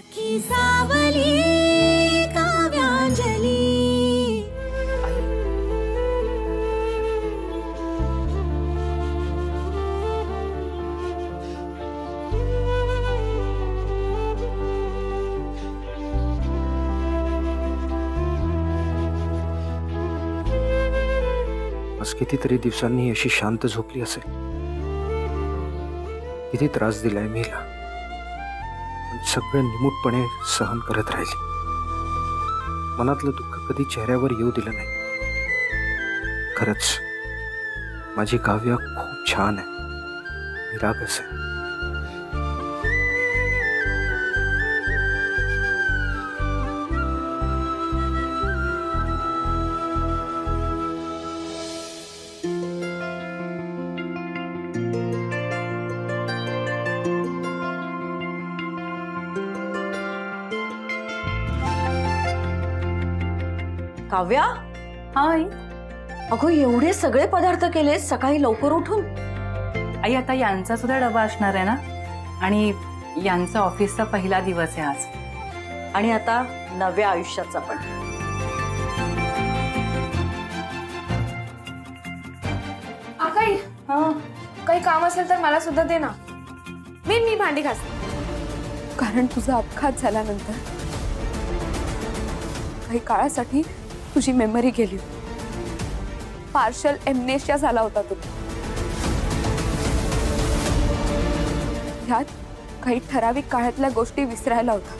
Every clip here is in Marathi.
आज कितीतरी दिवसांनी अशी शांत झोपली असेल. किती त्रास दिलाय मी हिला, पण सगळं निमूटपणे सहन करत राहिली. मनातलं दुःख कधी चेहऱ्यावर येऊ दिलं नाही. खरंच माझी काव्या खूप छान आहे, निरागस आहे. काव्या, हाय. अगो एवढे सगळे पदार्थ केले सकाळी लवकर उठून. आई आता यांचा सुद्धा डबा असणार आहे ना, आणि यांचा ऑफिसचा पहिला दिवस आहे आज, आणि आता नव्या आयुष्याचा पण. आकाई, काही काम असेल तर मला सुद्धा दे ना. मी भांडी घासते. कारण तुझा अपघात झाल्यानंतर काही काळासाठी तुझी मेमरी गेली. पार्शल एमनेशिया झाला होता तुला. ह्यात काही ठराविक काळातल्या गोष्टी विसरायला होता.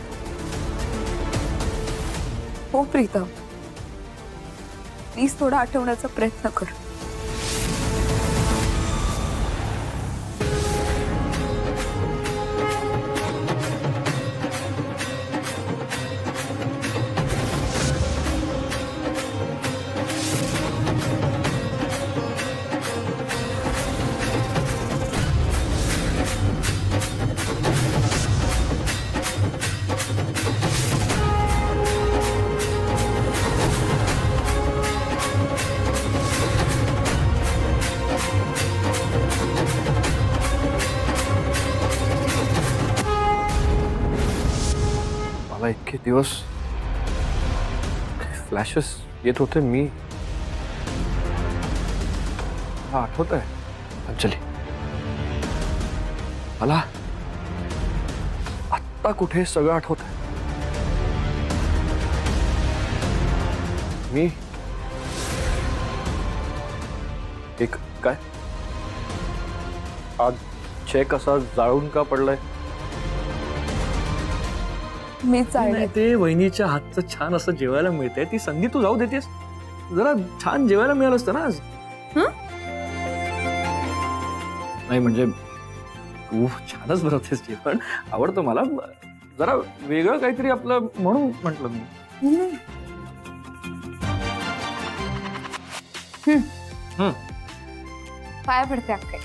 हो प्रीतम, प्लीज थोडा आठवण्याचा प्रयत्न कर. मला इतके दिवस फ्लॅशेस येत होते. मी आठवत आहे अंजली, मला आत्ता कुठे सगळं आठवत आहे. मी एक काय आज चेक असा जाळून का पडलाय? मी चालले. ते वहिनीच्या हातचं छान असं जेवायला मिळतंय, ती संधी तू जाऊ देतेस. जरा छान जेवायला मिळालं असतं ना आज. नाही म्हणजे तू छानच बनवतेस जेवण, आवडतं मला. जरा वेगळं काहीतरी आपलं म्हणून म्हटलं मी. पाया पडते अक्का.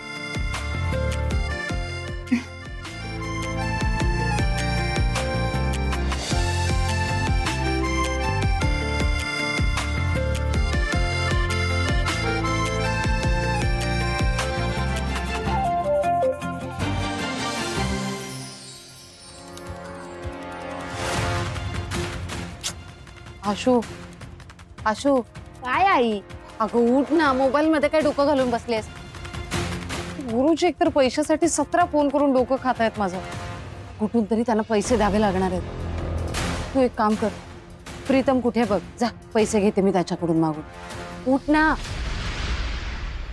आशू, आशू काय आई? अगं उठ ना, मोबाईल मध्ये काय डोकं घालून बसलेस? गुरुजी एकतर पैशासाठी 17 फोन करून डोकं खात आहेत माझं. कुठून तरी त्यांना पैसे द्यावे लागणार आहेत. तू एक काम कर, प्रीतम कुठे बघ, जा पैसे घेते मी त्याच्याकडून मागून. उठ ना.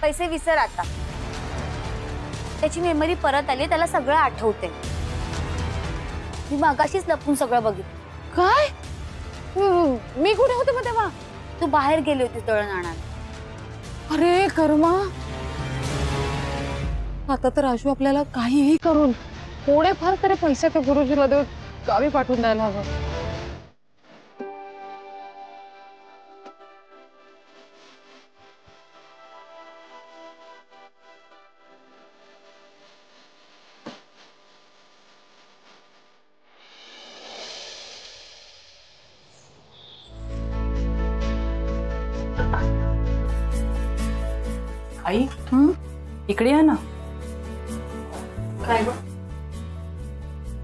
पैसे विसर आता. त्याची मेमरी परत आली, त्याला सगळं आठवते. मी मागाशीच लपून सगळं बघितलं. काय? मी कुठे होते मग तेव्हा? तू बाहेर गेली होती दळण आणायला. अरे कर्मा, आता तर आशू आपल्याला काहीही करून थोडेफार तरी पैसे त्या गुरुजीला देऊन गावी पाठवून द्यायला हवं. आई, इकडे या ना. काय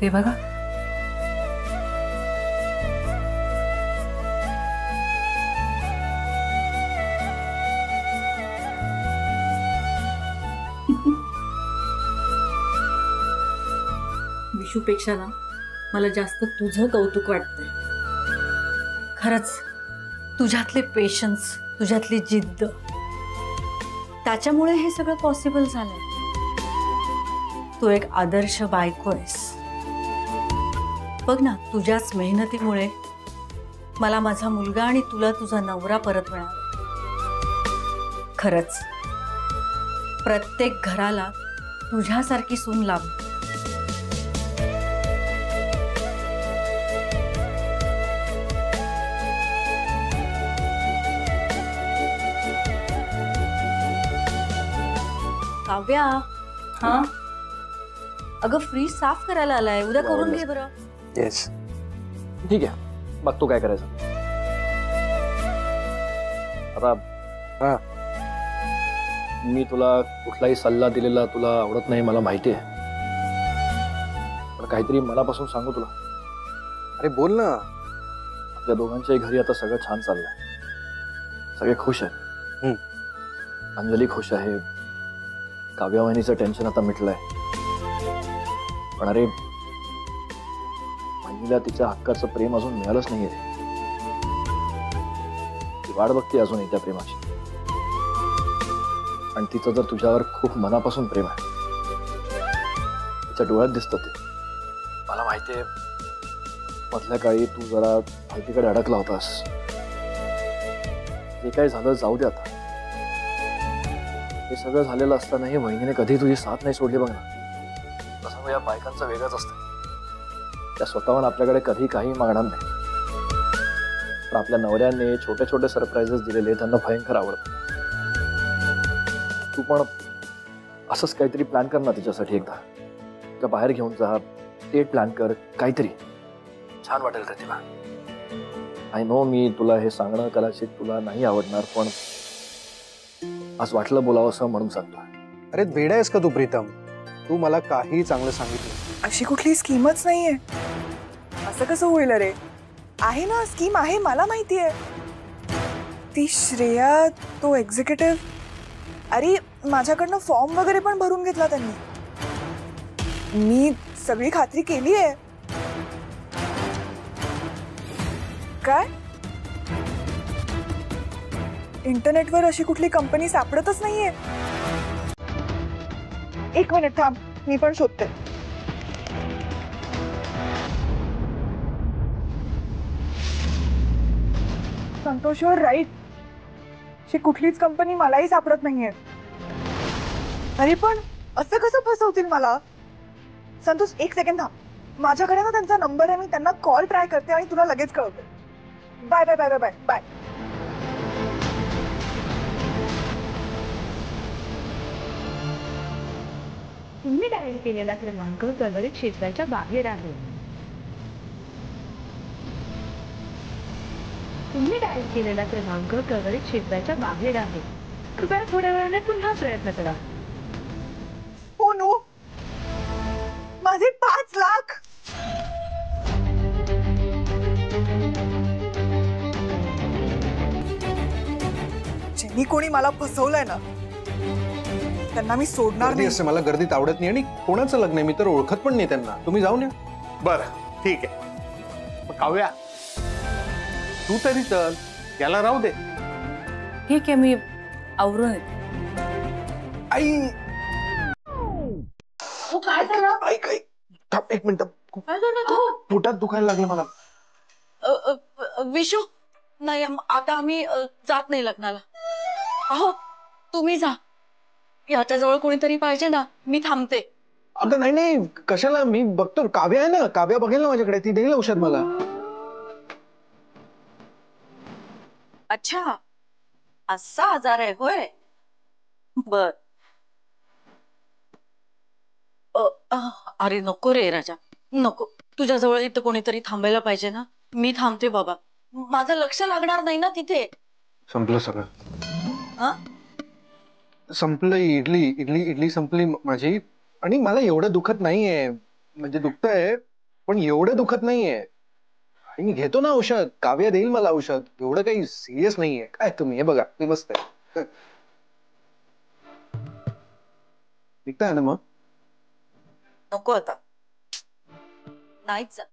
ते बघा. विशूपेक्षा ना मला जास्त तुझं कौतुक वाटतंय. खरंच तुझ्यातले पेशन्स, तुझ्यातली जिद्द, त्याच्यामुळे हे सगळं पॉसिबल झालंय. तू एक आदर्श बायको आहेस. बघ ना, तुझ्याच मेहनतीमुळे मला माझा मुलगा आणि तुला तुझा नवरा परत मिळाला. खरंच प्रत्येक घराला तुझ्यासारखी सून लाभ. काव्या, हा अगं फ्रीज साफ करायला आलाय, उद्या करून घे बरं. येस, ठीक आहे, बघतो काय करायचं. आता मी तुला कुठलाही सल्ला दिलेला तुला आवडत नाही मला माहिती आहे, पण काहीतरी मनापासून सांगू तुला. अरे बोल ना. आपल्या दोघांच्याही घरी आता सगळं छान चाललंय, सगळे खुश आहेत. अंजली खुश आहे, काव्या वहिनीचं टेन्शन आता मिटलंय. पण अरे वहिनीला तिच्या हक्काचं प्रेम अजून मिळालंच नाहीये. ती वाट बघते अजूनही त्या प्रेमाची. आणि तिचं जर तुझ्यावर खूप मनापासून प्रेम आहे, तिच्या डोळ्यात दिसतं ते. मला माहितीये मधल्या काळी तू जरा हल्तीकडे अडकला होतास. जे काही झालं जाऊ दे आता. हे सगळं झालेलं असतानाही वहिनीने कधी तुझी साथ नाही सोडली बघ ना. तसं या बायकांचं वेगळंच असतं. त्या स्वतःहून आपल्याकडे कधी काही मागणार नाही, पण आपल्या नवऱ्याने छोटे छोटे सरप्राइजेस दिलेले त्यांना भयंकर आवडतं. तू पण असंच काहीतरी प्लॅन कर ना तिच्यासाठी. एकदा तिला बाहेर घेऊन जा, डेट प्लॅन कर, काहीतरी छान वाटेल रे तिला. आय नो मी तुला हे सांगणं कदाचित तुला नाही आवडणार, पण आज वाटलं बोलावं असं म्हणून सांगतो. अरे वेडा आहेस का तू प्रीतम? तू मला काही चांगलं सांगितलं. अशी कुठली स्कीमच नाहीये. असं कसं होईल रे? आहे ना स्कीम आहे, मला माहितीये. ती श्रेया, तो एक्झिक्युटिव्ह, अरे माझ्याकडनं फॉर्म वगैरे पण भरून घेतला त्यांनी. मी सगळी खात्री केली आहे. काय इंटरनेटवर अशी कुठली कंपनी सापडतच नाहीये. एक मिनिट थांब, मी पण शोधते. Santosh you're right. अशी कुठलीच कंपनी मलाही सापडत नाहीये. अरे पण असं कसं फसवतील मला? संतोष एक सेकंड थांब, माझ्याकडे ना त्यांचा नंबर आहे. मी त्यांना कॉल ट्राय करते आणि तुला लगेच कळवते. Bye bye bye bye bye. तुम्ही डायल केलेला क्रमांक कवरित क्षेत्राच्या बाहेर आहे. तुम्ही डायल केलेला क्रमांक कवरित क्षेत्राच्या बाहेर आहे. कृपया थोड्या वेळाने पुन्हा प्रयत्न करा. हो नो, माझे 5 लाख. ज्यांनी कोणी मला फसवलंय ना, त्यांना मी सोडणार नाही. असं मला गर्दीत आवडत नाही, आणि कोणाचं लग्न आहे मी तर ओळखत पण नाही त्यांना. तुम्ही जाऊन या. बरं ठीक आहे. मग काव्या तू तरी चल, याला राहू दे. ठीक आहे, मी आवरून येते. आई काय झालं? ऐक ऐक, थांब एक मिनिट. काय झालं? पोटात दुखायला लागलं मला. विशू, नाही आता आम्ही जात नाही लग्नाला. अहो तुम्ही जा, याच्या जवळ कोणीतरी पाहिजे ना, मी थांबते. अगं नाही नाही, कशाला? मी बघतो. काव्या आहे ना, काव्या बघेल ना माझ्याकडे, ती देईल औषध मला. अच्छा, असा आजार आहे होय? बर. अरे नको रे राजा, नको. तुझ्या जवळ इथं कोणीतरी थांबायला पाहिजे ना. मी थांबते बाबा, माझं लक्ष लागणार नाही ना तिथे. संपलं सगळं. संपलं. इडली इडली इडली संपली माझी. आणि मला एवढं दुखत नाहीये, म्हणजे दुखतंय पण एवढं दुखत नाहीये. आणि घेतो ना औषध, काव्या देईल मला औषध. एवढं काही सिरियस नाहीये. काय तुम्ही हे बघा, मी मस्त आहे. निघताय ना मग? नको आता. नाहीच जात.